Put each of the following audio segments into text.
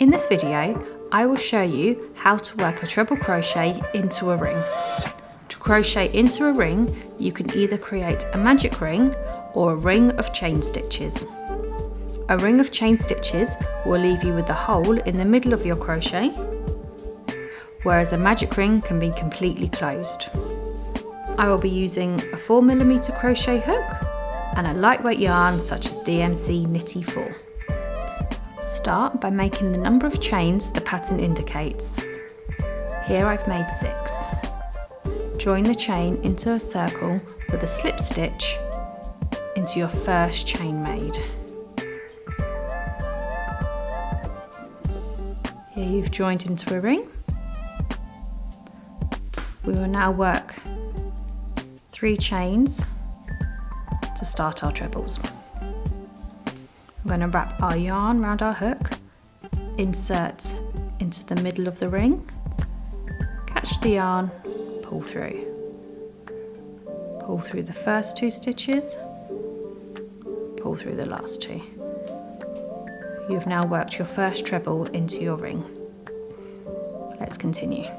In this video, I will show you how to work a treble crochet into a ring. To crochet into a ring, you can either create a magic ring or a ring of chain stitches. A ring of chain stitches will leave you with a hole in the middle of your crochet, whereas a magic ring can be completely closed. I will be using a 4mm crochet hook and a lightweight yarn such as DMC Knitty 4. Start by making the number of chains the pattern indicates. Here I've made 6. Join the chain into a circle with a slip stitch into your first chain made. Here you've joined into a ring. We will now work 3 chains to start our trebles. We're going to wrap our yarn around our hook, insert into the middle of the ring, catch the yarn, pull through. Pull through the first 2 stitches, pull through the last 2. You've now worked your first treble into your ring. Let's continue.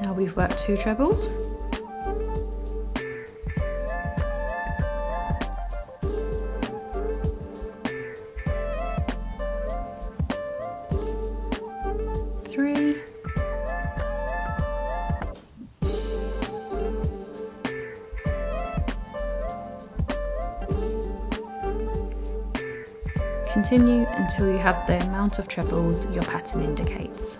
Now we've worked 2 trebles. Three. Continue until you have the amount of trebles your pattern indicates.